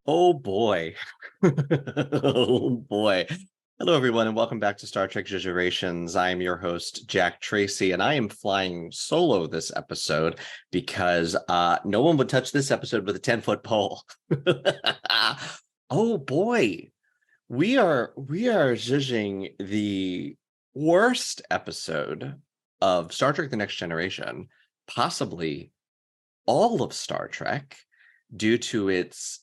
Oh boy. Oh boy. Hello, everyone, and welcome back to Star Trek Zhuzh-erations. I am your host, Jack Tracy, and I am flying solo this episode because no one would touch this episode with a 10-foot pole. Oh boy. We are zhuzhing the worst episode of Star Trek The Next Generation, possibly all of Star Trek, due to its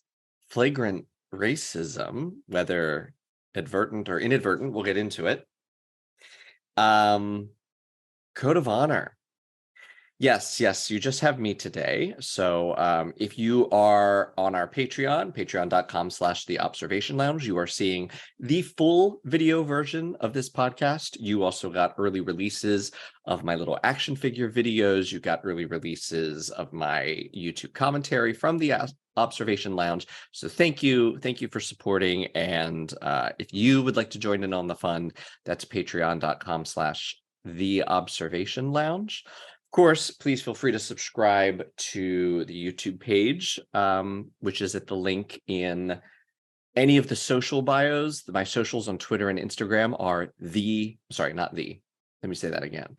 flagrant racism, whether advertent or inadvertent. We'll get into it. um Code of Honor. Yes, you just have me today. So if you are on our patreon.com/the observation lounge, you are seeing the full video version of this podcast. You also got early releases of my little action figure videos. You got early releases of my YouTube commentary from the observation lounge. So thank you for supporting. And if you would like to join in on the fun, that's patreon.com/the observation lounge. Of course, please feel free to subscribe to the YouTube page, which is at the link in any of the social bios. My socials on Twitter and Instagram are let me say that again.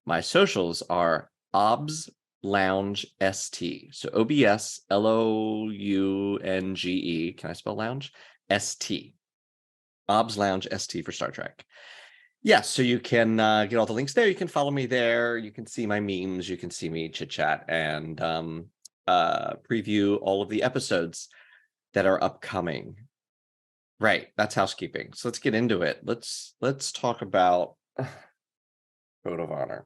My socials are OBS Lounge ST. So OBS LOUNGE. Can I spell lounge? ST. OBS Lounge ST for Star Trek. Yes, so you can get all the links there. You can follow me there. You can see my memes. You can see me chit chat and preview all of the episodes that are upcoming. Right, that's housekeeping. So let's get into it. Let's talk about Code of Honor.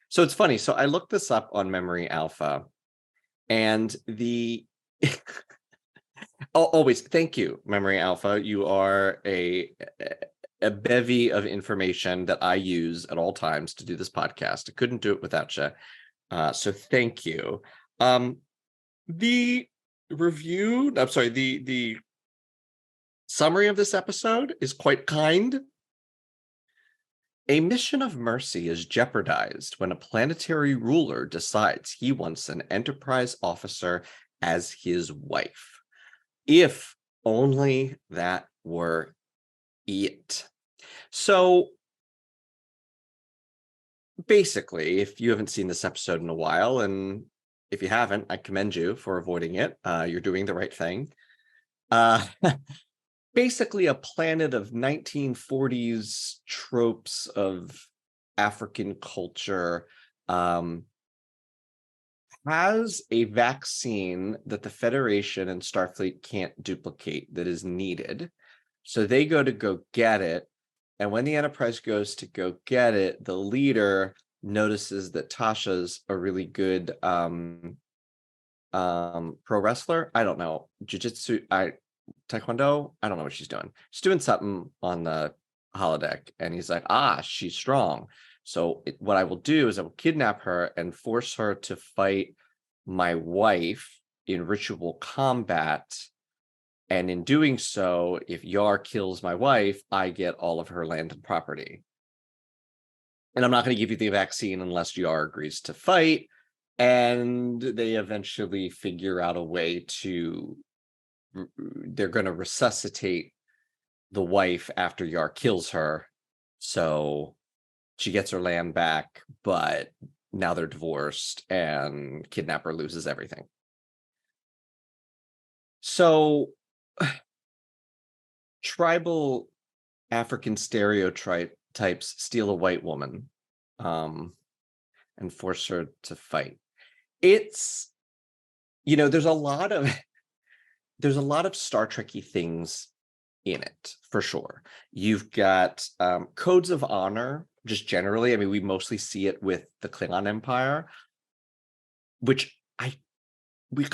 So it's funny. So I looked this up on Memory Alpha, and the always thank you, Memory Alpha. You are a bevy of information that I use at all times to do this podcast. I couldn't do it without you. So thank you. The summary of this episode is quite kind. A mission of mercy is jeopardized when a planetary ruler decides he wants an Enterprise officer as his wife. If only that were it. So basically, if you haven't seen this episode in a while, and if you haven't, I commend you for avoiding it. You're doing the right thing. Basically, a planet of 1940s tropes of African culture has a vaccine that the Federation and Starfleet can't duplicate that is needed. So they go get it. And when the Enterprise goes to go get it, the leader notices that Tasha's a really good pro wrestler. I don't know. Jiu-jitsu, taekwondo. I don't know what she's doing. She's doing something on the holodeck. And he's like, she's strong. So what I will do is I will kidnap her and force her to fight my wife in ritual combat. And in doing so, if Yar kills my wife, I get all of her land and property. And I'm not going to give you the vaccine unless Yar agrees to fight. And they eventually figure out a way they're going to resuscitate the wife after Yar kills her. So she gets her land back, but now they're divorced and kidnapper loses everything. So tribal African stereotypes steal a white woman and force her to fight. It's, there's a lot of Star Trek-y things in it, for sure. You've got codes of honor, just generally. I mean, we mostly see it with the Klingon Empire, which we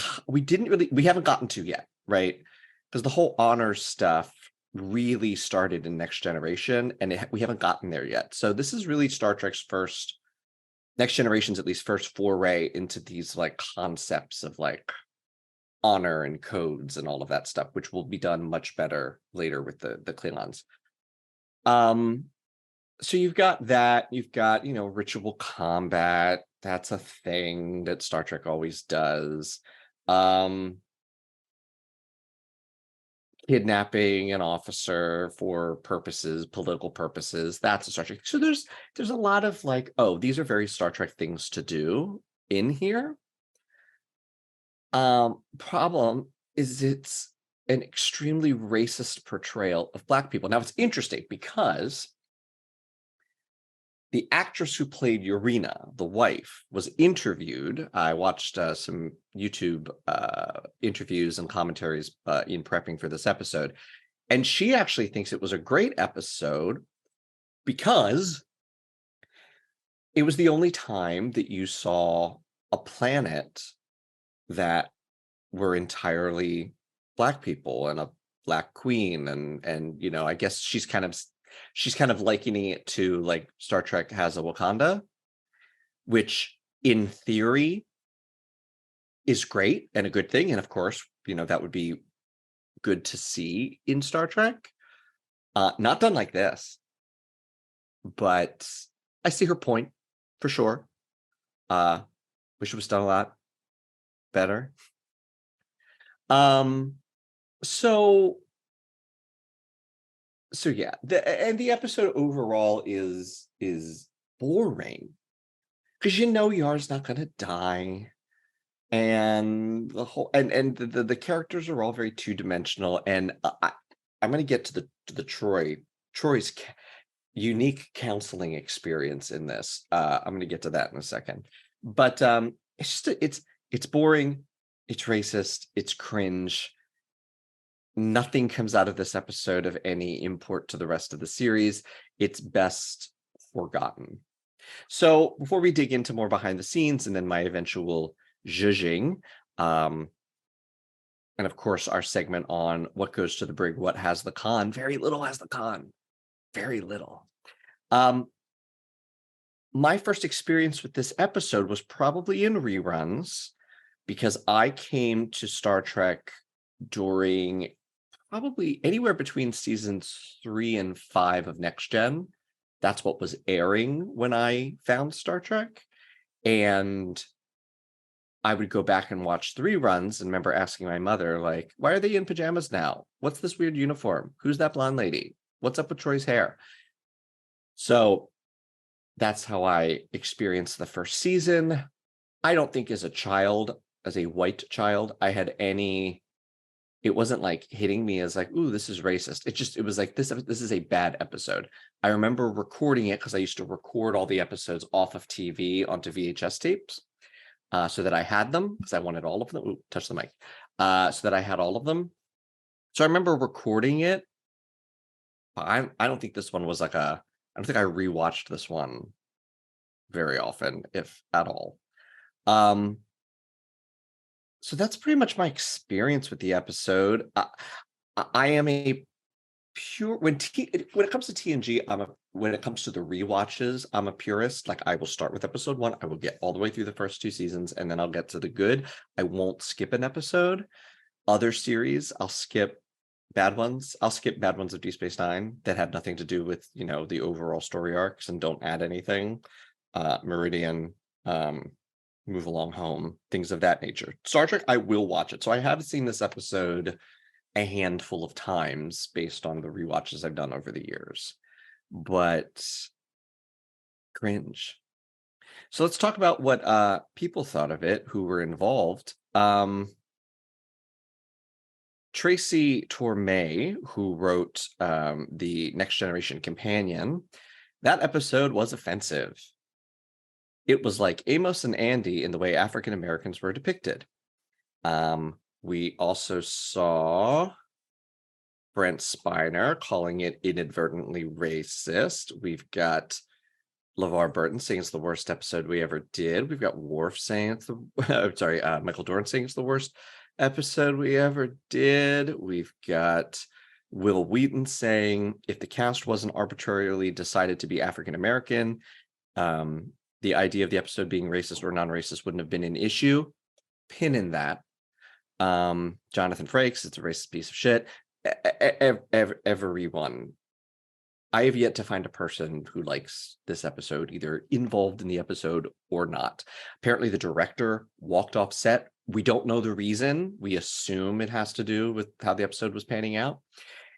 haven't gotten to yet, right? Because the whole honor stuff really started in Next Generation, and we haven't gotten there yet. So this is really Star Trek's Next Generation's at least first foray into these concepts of honor and codes and all of that stuff, which will be done much better later with the Klingons. So you've got that. You've got, ritual combat. That's a thing that Star Trek always does. kidnapping an officer for purposes, political purposes. That's a Star Trek. So there's a lot of like, oh, these are very Star Trek things to do in here. Problem is it's an extremely racist portrayal of Black people. Now it's interesting because the actress who played Urena, the wife, was interviewed. I watched some YouTube interviews and commentaries in prepping for this episode. And she actually thinks it was a great episode because it was the only time that you saw a planet that were entirely Black people and a Black queen. And you know, I guess she's kind of likening it to like Star Trek has a Wakanda, which in theory is great and a good thing. And of course, you know, that would be good to see in Star Trek. Not done like this, but I see her point for sure. Wish it was done a lot better. So yeah, the episode overall is boring because you know Yar's not gonna die, and the whole and the characters are all very two-dimensional. And I'm gonna get to the Troy's unique counseling experience in this. I'm gonna get to that in a second, but it's just it's boring, it's racist, it's cringe. Nothing comes out of this episode of any import to the rest of the series. It's best forgotten. So before we dig into more behind the scenes and then my eventual zhuzhing, and of course our segment on what goes to the brig, what has the con, very little has the con, very little. My first experience with this episode was probably in reruns because I came to Star Trek during probably anywhere between seasons 3 and 5 of Next Gen. That's what was airing when I found Star Trek. And I would go back and watch the reruns and remember asking my mother, like, why are they in pajamas now? What's this weird uniform? Who's that blonde lady? What's up with Troy's hair? So that's how I experienced the first season. I don't think as a child, as a white child, I had any... It wasn't like hitting me as like, ooh, this is racist. It was like, this is a bad episode. I remember recording it because I used to record all the episodes off of TV onto VHS tapes so that I had them because I wanted all of them. Ooh, touch the mic. So that I had all of them. So I remember recording it. I don't think this one was like I don't think I rewatched this one very often, if at all. So that's pretty much my experience with the episode. I am a pure when it comes to TNG, when it comes to the rewatches, I'm a purist. Like I will start with episode 1, I will get all the way through the first 2 seasons, and then I'll get to the good. I won't skip an episode. Other series, I'll skip bad ones. I'll skip bad ones of Deep Space Nine that have nothing to do with, you know, the overall story arcs and don't add anything. Meridian, Move Along Home, things of that nature. Star Trek, I will watch it. So I have seen this episode a handful of times based on the rewatches I've done over the years. But cringe. So let's talk about what people thought of it who were involved. Tracy Torme, who wrote the Next Generation Companion, that episode was offensive. It was like Amos and Andy in the way African Americans were depicted. We also saw Brent Spiner calling it inadvertently racist. We've got LeVar Burton saying it's the worst episode we ever did. We've got Worf saying it's the Michael Dorn saying it's the worst episode we ever did. We've got Will Wheaton saying if the cast wasn't arbitrarily decided to be African American, the idea of the episode being racist or non-racist wouldn't have been an issue. Pin in that. Jonathan Frakes, it's a racist piece of shit. Everyone I have yet to find a person who likes this episode, either involved in the episode or not. Apparently, the director walked off set. We don't know the reason. We assume it has to do with how the episode was panning out.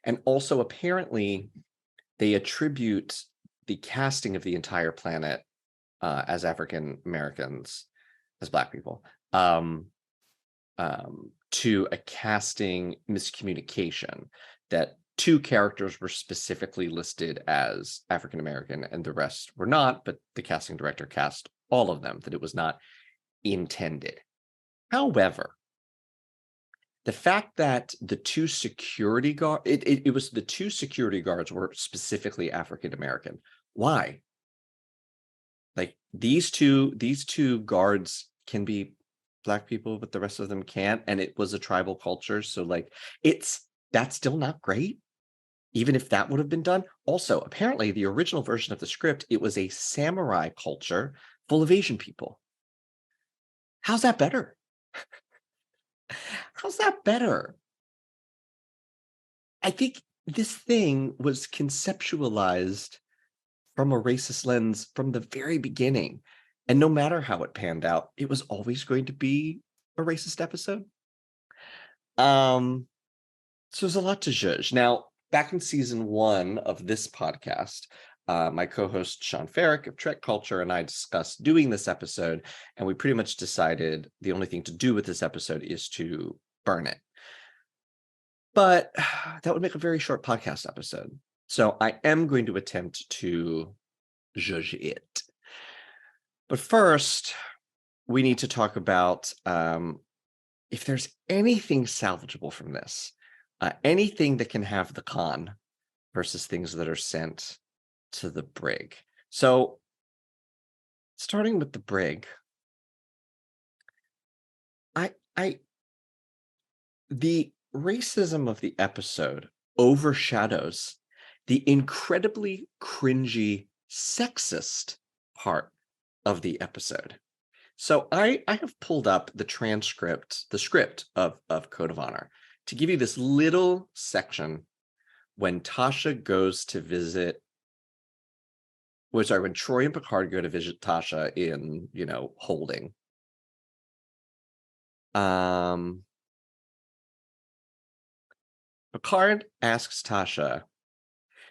And also, apparently, they attribute the casting of the entire planet as African Americans, as Black people, to a casting miscommunication, that 2 characters were specifically listed as African American and the rest were not, but the casting director cast all of them, that it was not intended. However, the fact that the 2 security guard it was the 2 security guards were specifically African American. Why? Like, these two guards can be Black people, but the rest of them can't, and it was a tribal culture, so, like, that's still not great, even if that would have been done. Also, apparently, the original version of the script, it was a samurai culture full of Asian people. How's that better? How's that better? I think this thing was conceptualized from a racist lens from the very beginning, and no matter how it panned out, it was always going to be a racist episode. So there's a lot to judge. Now, back in season 1 of this podcast, my co-host Sean Farrick of Trek Culture and I discussed doing this episode, and we pretty much decided the only thing to do with this episode is to burn it. But that would make a very short podcast episode. So I am going to attempt to judge it. But first, we need to talk about if there's anything salvageable from this, anything that can have the con versus things that are sent to the brig. So, starting with the brig, the racism of the episode overshadows the incredibly cringy, sexist part of the episode. So I have pulled up the script of Code of Honor to give you this little section when Tasha goes to visit. When Troy and Picard go to visit Tasha in, holding. Picard asks Tasha,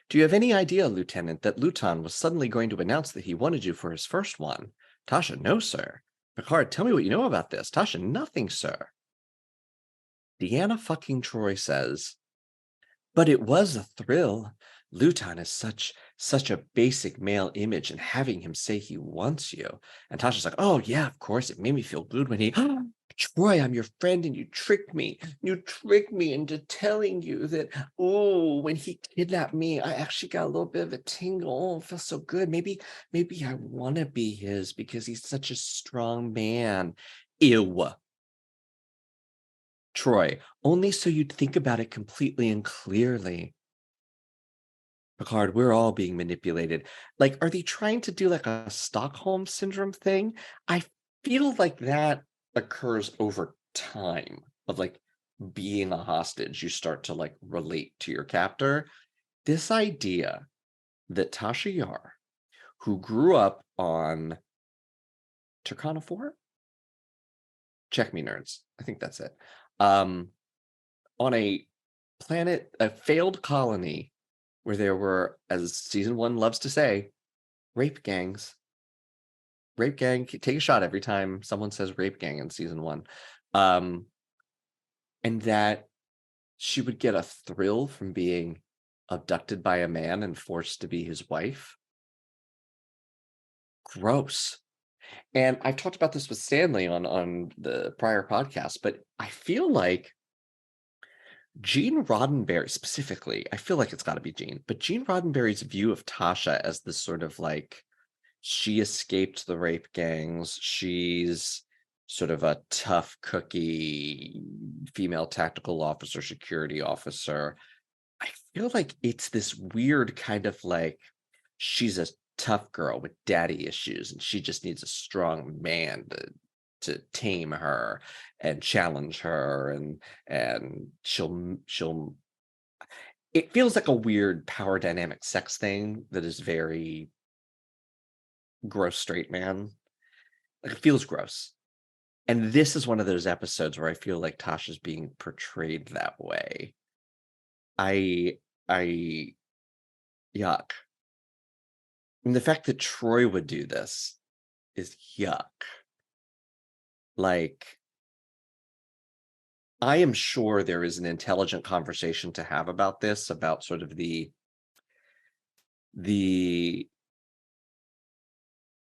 "Do you have any idea, Lieutenant, that Luton was suddenly going to announce that he wanted you for his first one?" Tasha, "No, sir." Picard, "Tell me what you know about this." Tasha, "Nothing, sir." Deanna fucking Troy says, "But it was a thrill. Luton is such a basic male image, and having him say he wants you." And Tasha's like, "Oh yeah, of course. It made me feel good when he Troy, I'm your friend, and you tricked me. You tricked me into telling you that, oh, when he kidnapped me, I actually got a little bit of a tingle. Oh, it feels so good. Maybe I want to be his because he's such a strong man." Ew. Troy, only so you'd think about it completely and clearly. Picard, we're all being manipulated. Like, are they trying to do like a Stockholm syndrome thing? I feel like that occurs over time of like being a hostage. You start to like relate to your captor. This idea that Tasha Yar, who grew up on Turkana 4? Check me, nerds. I think that's it. On a planet, a failed colony where there were, as season 1 loves to say, rape gangs. Rape gang, take a shot every time someone says rape gang in season 1. And that she would get a thrill from being abducted by a man and forced to be his wife. Gross. And I've talked about this with Stanley on the prior podcast, but I feel like Gene Roddenberry specifically, I feel like it's got to be Gene, but Gene Roddenberry's view of Tasha as this sort of like, she escaped the rape gangs, she's sort of a tough cookie, female tactical officer, security officer. I feel like it's this weird kind of like, she's a tough girl with daddy issues and she just needs a strong man to tame her and challenge her, and she'll it feels like a weird power dynamic sex thing that is very gross straight man. Like, it feels gross. And this is one of those episodes where I feel like Tasha's being portrayed that way. I I yuck. And the fact that Troy would do this is yuck. Like, I am sure there is an intelligent conversation to have about this, about sort of the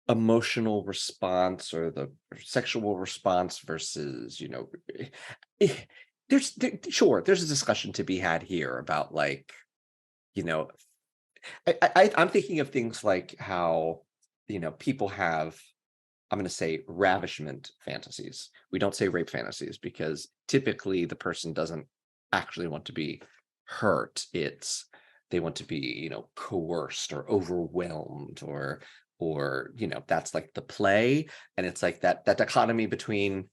emotional response or the sexual response versus, eh, sure, there's a discussion to be had here about, like, you know, I'm thinking of things like how, people have, I'm going to say, ravishment fantasies. We don't say rape fantasies because typically the person doesn't actually want to be hurt. It's they want to be, coerced or overwhelmed or that's like the play. And it's like that dichotomy between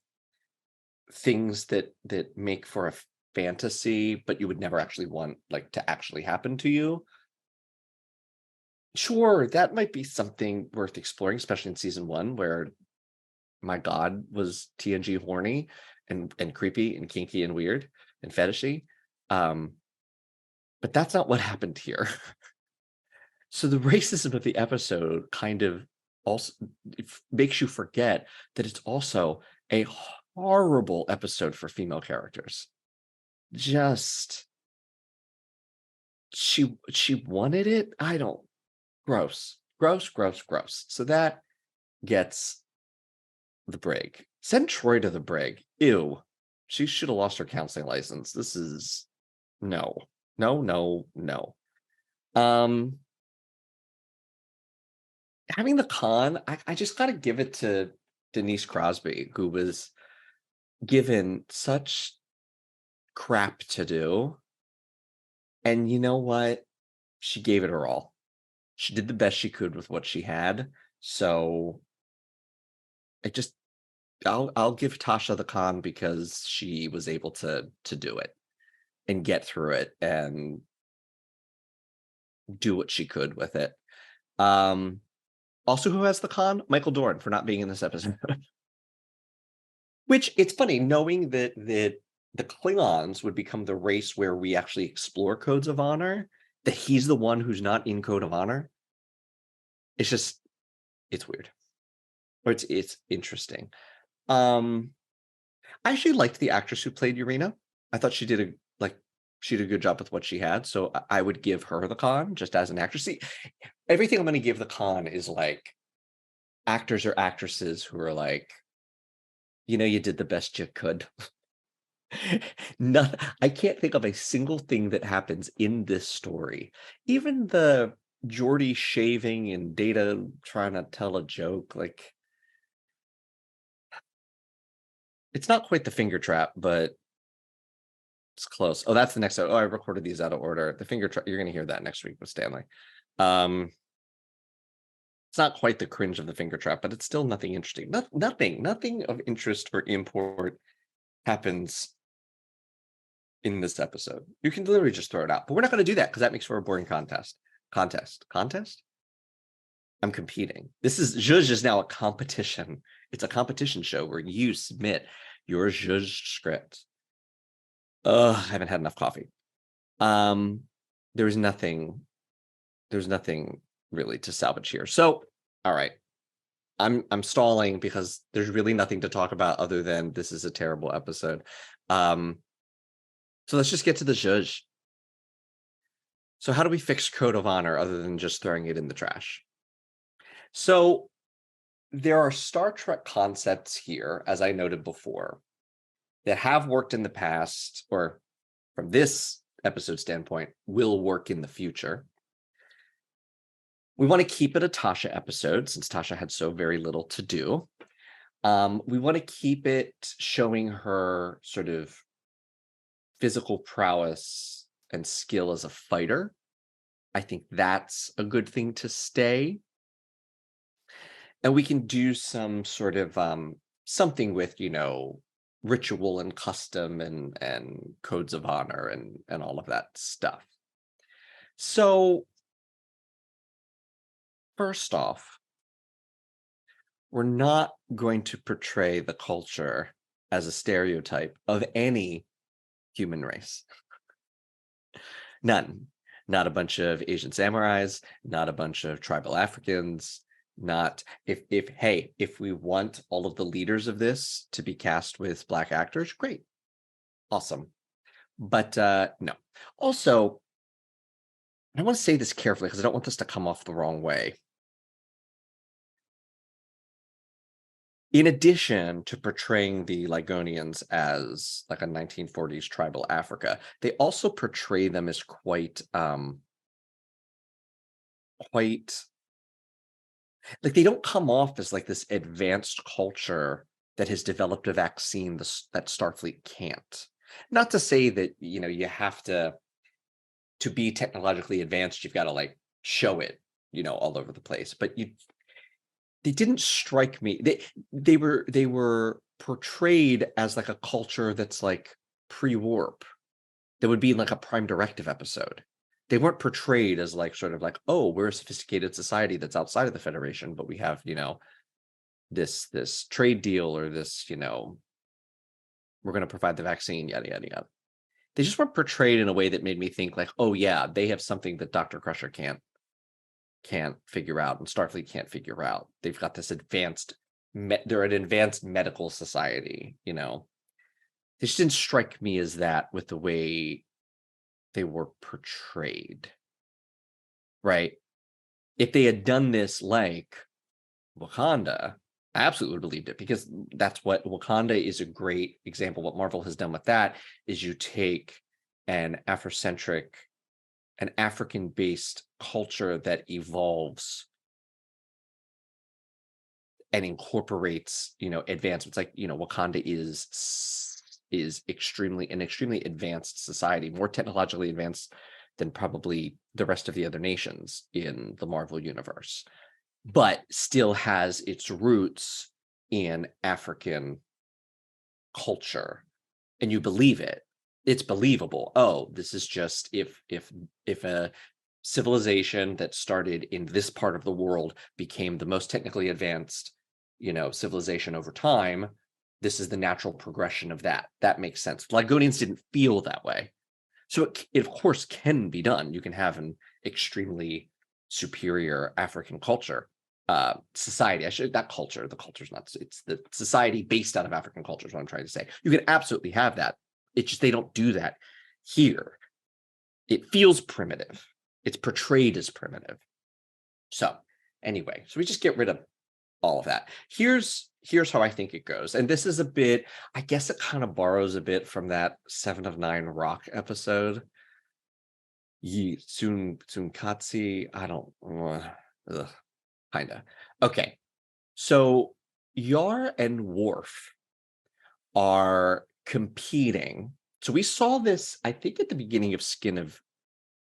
things that make for a fantasy, but you would never actually want like to actually happen to you. Sure, that might be something worth exploring, especially in season one, where my God was TNG horny and creepy and kinky and weird and fetishy. Um, but that's not what happened here. So the racism of the episode kind of also makes you forget that it's also a horrible episode for female characters. Just she wanted it. I don't. Gross, gross, gross, gross. So that gets the brig. Send Troy to the brig. Ew. She should have lost her counseling license. This is no, no, no, no. Having the con, I just gotta give it to Denise Crosby, who was given such crap to do. And you know what? She gave it her all. She did the best she could with what she had. So I just I'll give Tasha the con because she was able to do it and get through it and do what she could with it. Also, who has the con? Michael Dorn for not being in this episode. Which it's funny knowing that the Klingons would become the race where we actually explore codes of honor. That he's the one who's not in code of honor. It's just it's weird, or it's interesting. I actually liked the actress who played Urena. I thought she did she did a good job with what she had. So I would give her the con just as an actress. See, everything I'm going to give the con is like actors or actresses who are like, you did the best you could. Nothing. I can't think of a single thing that happens in this story. Even the Geordi shaving and Data trying to tell a joke, like it's not quite the finger trap, but it's close. Oh, that's the next. Oh, I recorded these out of order. The finger trap. You're going to hear that next week with Stanley. It's not quite the cringe of the finger trap, but it's still nothing interesting. Nothing of interest or import happens in this episode. You can literally just throw it out, but we're not going to do that because that makes for a boring contest. Contest? I'm competing. This is Zhuzh is now a competition. It's a competition show where you submit your Zhuzh script. I haven't had enough coffee. There's nothing really to salvage here. So, all right. I'm stalling because there's really nothing to talk about other than this is a terrible episode. So let's just get to the Zhuzh. So how do we fix code of honor other than just throwing it in the trash? So there are Star Trek concepts here, as I noted before, that have worked in the past, or from this episode standpoint, will work in the future. We want to keep it a Tasha episode since Tasha had so very little to do. We want to keep it showing her sort of physical prowess and skill as a fighter. I think that's a good thing to stay. And we can do some sort of something with, ritual and custom and codes of honor and all of that stuff. So first off, we're not going to portray the culture as a stereotype of any human race. None. Not a bunch of Asian samurais, not a bunch of tribal Africans, not if we want all of the leaders of this to be cast with Black actors, great. Awesome. But no. Also, I want to say this carefully because I don't want this to come off the wrong way. In addition to portraying the Ligonians as like a 1940s tribal Africa, they also portray them as quite like they don't come off as like this advanced culture that has developed a vaccine that Starfleet can't. Not to say that, you have to be technologically advanced, you've got to like show it, all over the place. But they didn't strike me. They were portrayed as like a culture that's like pre-warp. That would be in like a Prime Directive episode. They weren't portrayed as like sort of like, oh, we're a sophisticated society that's outside of the Federation, but we have, this trade deal or this, we're going to provide the vaccine, yada yada yada. They just weren't portrayed in a way that made me think like, oh yeah, they have something that Dr. Crusher can't figure out and Starfleet can't figure out. They've got this they're an advanced medical society, They just didn't strike me as that with the way they were portrayed, right? If they had done this like Wakanda, I absolutely believed it, because that's what Wakanda is a great example. What Marvel has done with that is you take an Afrocentric, an African-based culture that evolves and incorporates, advancements. Like, Wakanda is an extremely advanced society, more technologically advanced than probably the rest of the other nations in the Marvel universe, but still has its roots in African culture. And you believe it. It's believable. Oh, this is just if a civilization that started in this part of the world became the most technically advanced, civilization over time, this is the natural progression of that. That makes sense. Ligonians didn't feel that way. So it of course can be done. You can have an extremely superior African culture, society. The culture's not, it's the society based out of African culture is what I'm trying to say. You can absolutely have that. It's just they don't do that here. It feels primitive. It's portrayed as primitive. So anyway, so we just get rid of all of that. Here's how I think it goes. And this is a bit, I guess it kind of borrows a bit from that 7 of 9 Rock episode. Tsunkatsu, I don't, kinda. Okay, so Yar and Worf are competing. So we saw this, I think, at the beginning of Skin of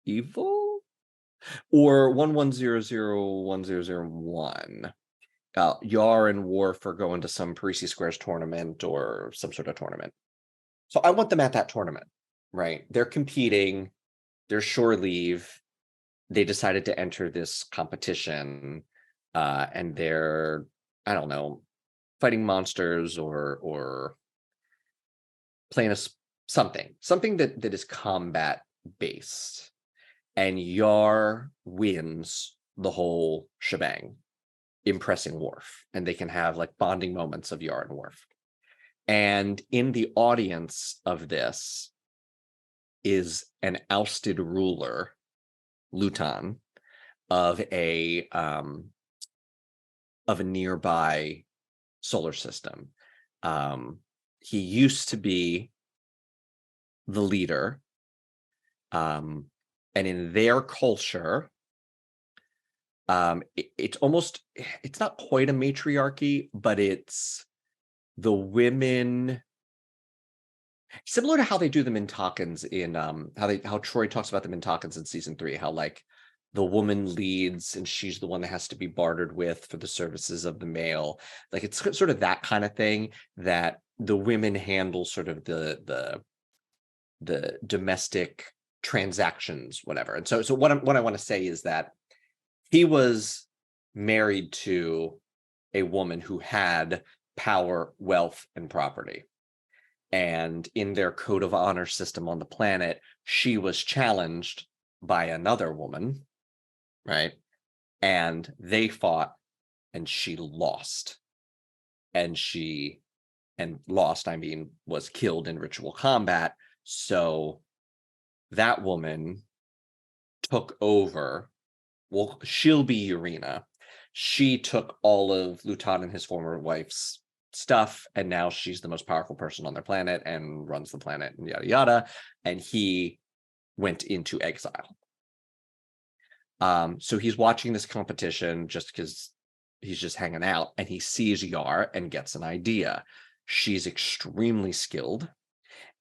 Evil or 11001001. Yar and Worf are going to some Parisi Squares tournament or some sort of tournament. So I want them at that tournament, right? They're competing. They're shore leave. They decided to enter this competition, and they're, I don't know, fighting monsters or playing something that is combat based. And Yar wins the whole shebang, impressing Worf, and they can have like bonding moments of Yar and Worf. And in the audience of this is an ousted ruler, Luton, of a nearby solar system. He used to be the leader, and in their culture, it's not quite a matriarchy, but it's the women, similar to how they do them in Talkins in how Troy talks about them in Talkins in season 3, how like the woman leads and she's the one that has to be bartered with for the services of the male. Like it's sort of that kind of thing, that the women handle sort of the domestic transactions, whatever. And so what I want to say is that he was married to a woman who had power, wealth, and property. And in their code of honor system on the planet, she was challenged by another woman, right? And they fought, and she lost. And lost, I mean, was killed in ritual combat. So that woman took over. Well, she'll be Urena. She took all of Luton and his former wife's stuff, and now she's the most powerful person on their planet and runs the planet and yada yada. And he went into exile. So he's watching this competition just because he's just hanging out, and he sees Yar and gets an idea. She's extremely skilled,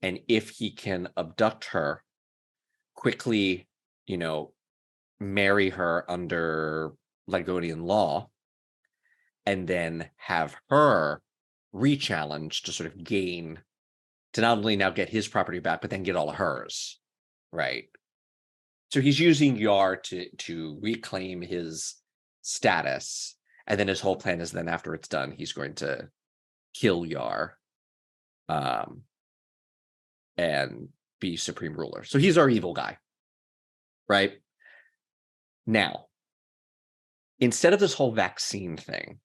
and if he can abduct her, quickly, marry her under Lagonian law, and then have her re-challenge to sort of to not only now get his property back, but then get all of hers, right? So he's using Yar to reclaim his status, and then his whole plan is then after it's done, he's going to kill Yar, and be supreme ruler. So he's our evil guy, right? Now, instead of this whole vaccine thing,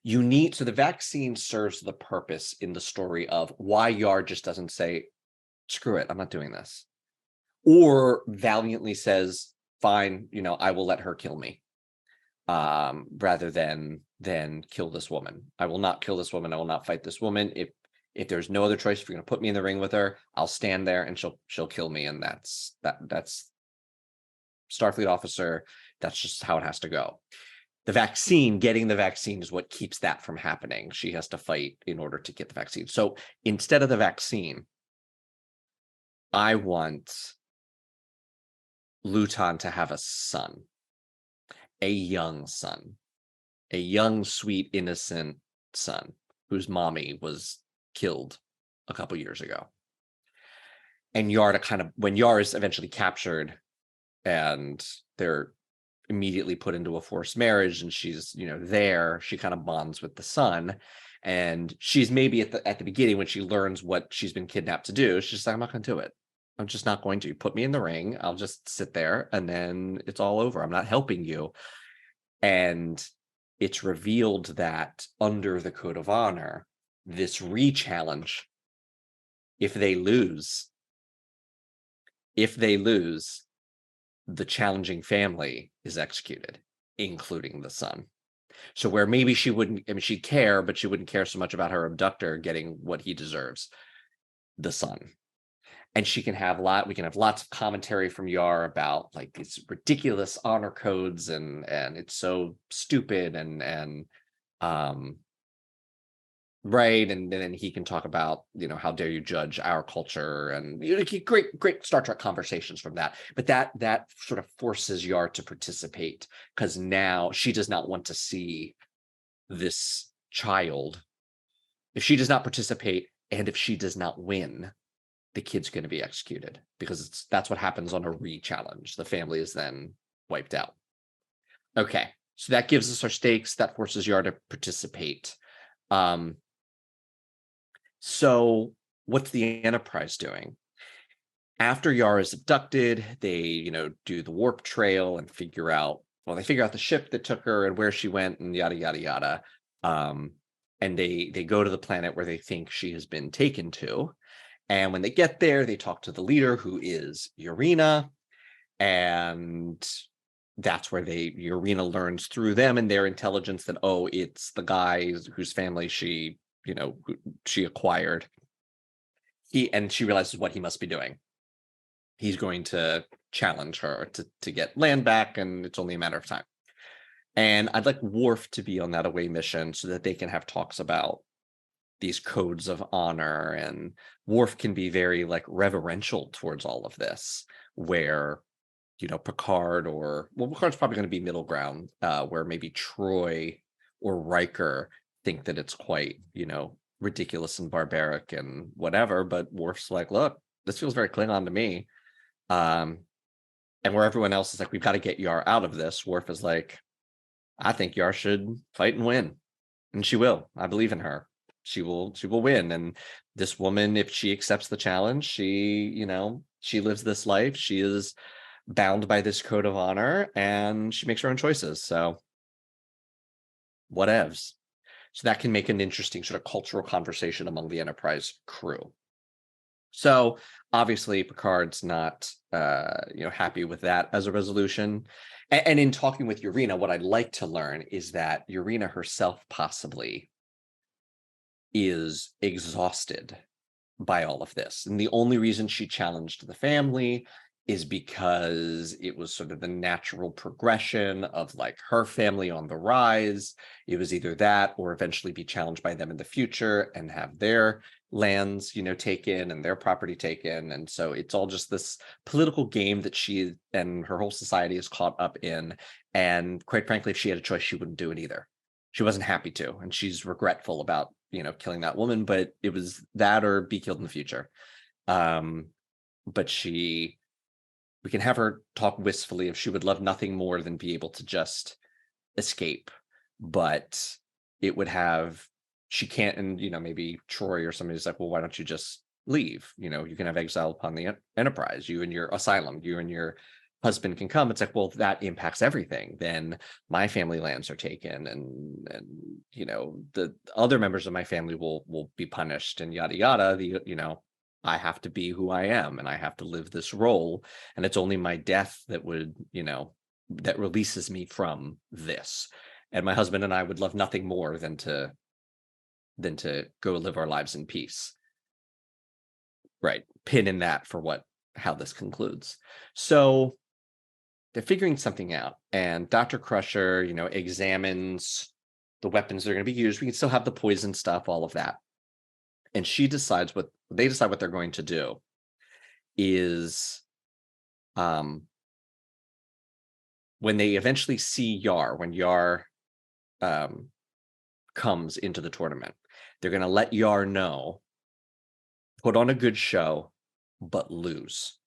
so the vaccine serves the purpose in the story of why Yar just doesn't say, screw it, I'm not doing this. Or valiantly says, fine, I will let her kill me. Rather than kill this woman. I will not kill this woman. I will not fight this woman. If there's no other choice, if you're going to put me in the ring with her, I'll stand there and she'll kill me. And that's Starfleet officer. That's just how it has to go. Getting the vaccine is what keeps that from happening. She has to fight in order to get the vaccine. So instead of the vaccine, I want Luton to have a son, a young son, a young, sweet, innocent son whose mommy was killed a couple years ago. And Yar when Yar is eventually captured and they're immediately put into a forced marriage, and she's, there, she kind of bonds with the son. And she's maybe at the beginning, when she learns what she's been kidnapped to do, she's like, I'm not going to do it. I'm just not going to. Put me in the ring. I'll just sit there and then it's all over. I'm not helping you. And it's revealed that under the code of honor, this re-challenge, if they lose, the challenging family is executed, including the son. So where maybe she wouldn't, she'd care, but she wouldn't care so much about her abductor getting what he deserves, the son. And we can have lots of commentary from Yar about like these ridiculous honor codes and it's so stupid and right. And then he can talk about, how dare you judge our culture, and great Star Trek conversations from that. But that sort of forces Yar to participate, because now she does not want to see this child. If she does not participate and if she does not win, the kid's going to be executed, because that's what happens on a re-challenge. The family is then wiped out. Okay, so that gives us our stakes. That forces Yar to participate. So what's the Enterprise doing? After Yar is abducted, they, do the warp trail and figure out the ship that took her and where she went and yada, yada, yada. And they go to the planet where they think she has been taken to. And when they get there, they talk to the leader, who is Urena. And that's where Urena learns through them and their intelligence that, it's the guy whose family she acquired. She realizes what he must be doing. He's going to challenge her to get land back, and it's only a matter of time. And I'd like Worf to be on that away mission so that they can have talks about these codes of honor, and Worf can be very reverential towards all of this, where Picard's probably going to be middle ground, where maybe Troy or Riker think that it's quite ridiculous and barbaric and whatever, but Worf's like, look, this feels very Klingon to me. Um, and where everyone else is like, we've got to get Yar out of this, Worf is like, I think Yar should fight and win. And she will. I believe in her. She will win. And this woman, if she accepts the challenge, she lives this life. She is bound by this code of honor, and she makes her own choices. So whatevs. So that can make an interesting sort of cultural conversation among the Enterprise crew. So obviously Picard's not happy with that as a resolution. And in talking with Urena, what I'd like to learn is that Urena herself possibly is exhausted by all of this. And the only reason she challenged the family is because it was sort of the natural progression of like her family on the rise. It was either that or eventually be challenged by them in the future and have their lands, taken and their property taken. And so it's all just this political game that she and her whole society is caught up in. And quite frankly, if she had a choice, she wouldn't do it either. She wasn't happy to, and she's regretful about killing that woman, but it was that or be killed in the future. But we can have her talk wistfully if she would love nothing more than be able to just escape, but she can't. And maybe Troy or somebody's like, well, why don't you just leave? You can have exile upon the Enterprise, you and your asylum, you and your husband can come. It's like, well, that impacts everything. Then my family lands are taken, and the other members of my family will be punished, and yada yada. I have to be who I am, and I have to live this role, and it's only my death that would that releases me from this. And my husband and I would love nothing more than to go live our lives in peace. Right. Pin in that for how this concludes. So they're figuring something out, and Dr. Crusher, examines the weapons that are going to be used. We can still have the poison stuff, all of that. And they decide what they're going to do is, when they eventually see Yar, when Yar comes into the tournament, they're going to let Yar know, put on a good show, but lose,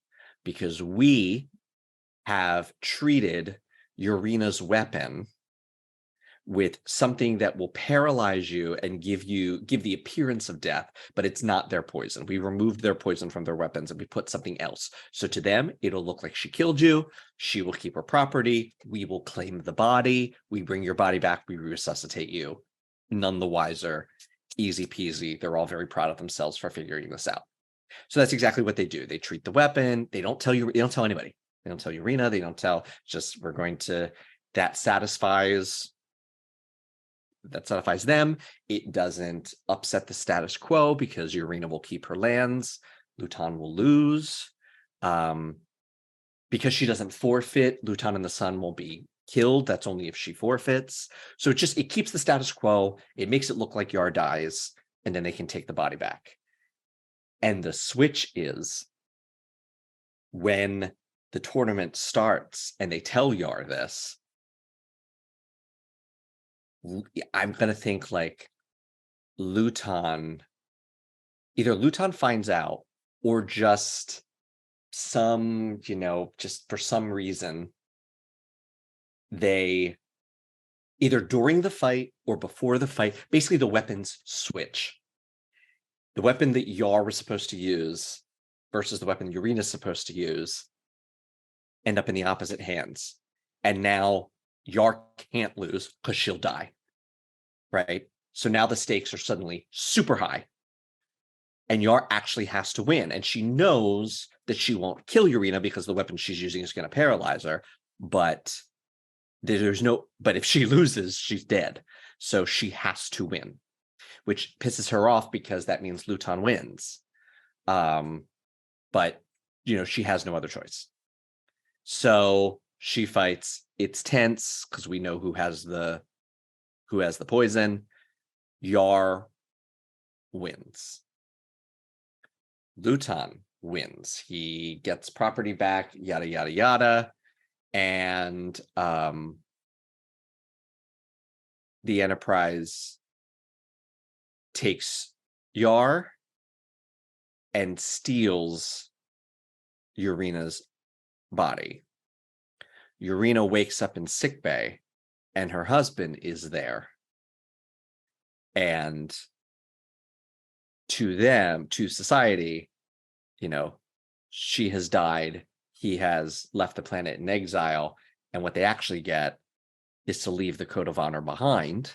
because we have treated Urena's weapon with something that will paralyze you and give the appearance of death, but it's not their poison. We removed their poison from their weapons and we put something else. So to them, it'll look like she killed you. She will keep her property. We will claim the body. We bring your body back. We resuscitate you. None the wiser. Easy peasy. They're all very proud of themselves for figuring this out. So that's exactly what they do. They treat the weapon. They don't tell anybody. They don't tell Urena. They don't tell, just that satisfies them. It doesn't upset the status quo because Urena will keep her lands. Luton will lose. Because she doesn't forfeit, Luton and the Sun won't be killed. That's only if she forfeits. So it keeps the status quo. It makes it look like Yar dies, and then they can take the body back. And the switch is when the tournament starts and they tell Yar this, I'm going to think like either Luton finds out, or just just for some reason, they either during the fight or before the fight, basically the weapons switch. The weapon that Yar was supposed to use versus the weapon Urena's supposed to use end up in the opposite hands. And now Yar can't lose because she'll die. Right? So now the stakes are suddenly super high. And Yar actually has to win. And she knows that she won't kill Urena because the weapon she's using is going to paralyze her. But if she loses, she's dead. So she has to win, which pisses her off because that means Luton wins. But she has no other choice. So she fights. It's tense because we know who has the poison. Yar wins. Luton wins. He gets property back, yada yada yada, and the Enterprise takes Yar and steals Urena's body. Urena wakes up in sickbay, and her husband is there. And to them, to society, she has died. He has left the planet in exile. And what they actually get is to leave the code of honor behind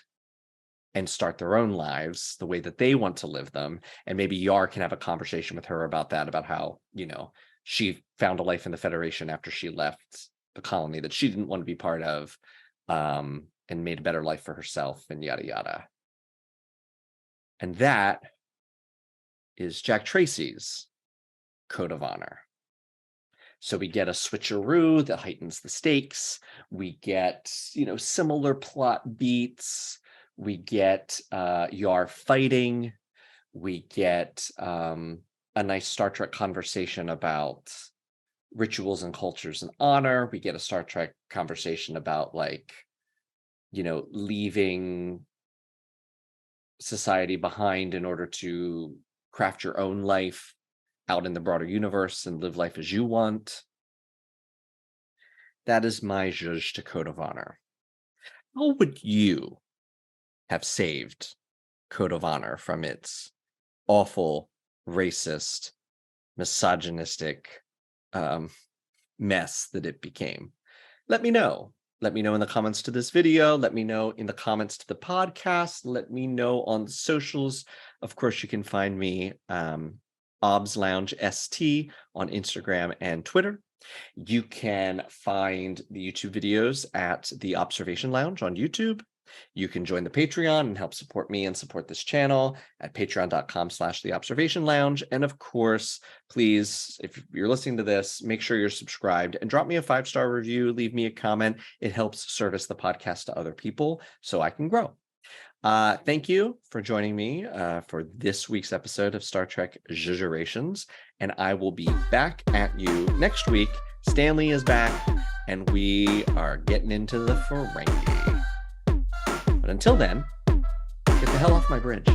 and start their own lives the way that they want to live them. And maybe Yar can have a conversation with her about that, about how, she found a life in the Federation after she left the colony that she didn't want to be part of, and made a better life for herself, and yada, yada. And that is Jack Tracy's code of honor. So we get a switcheroo that heightens the stakes. We get, similar plot beats. We get Yar fighting. We get a nice Star Trek conversation about rituals and cultures and honor. We get a Star Trek conversation about, leaving society behind in order to craft your own life out in the broader universe and live life as you want. That is my Zhuzh to code of honor. How would you have saved code of honor from its awful, racist, misogynistic mess that it became? Let me know. Let me know in the comments to this video. Let me know in the comments to the podcast. Let me know on the socials. Of course, you can find me Obs Lounge ST on Instagram and Twitter. You can find the YouTube videos at the Observation Lounge on YouTube. You can join the Patreon and help support me and support this channel at patreon.com/theobservationlounge. And of course, please, if you're listening to this, make sure you're subscribed and drop me a 5-star review. Leave me a comment. It helps service the podcast to other people so I can grow. Thank you for joining me for this week's episode of Star Trek Zhuzh-erations. And I will be back at you next week. Stanley is back, and we are getting into the Ferengi. But until then, get the hell off my bridge.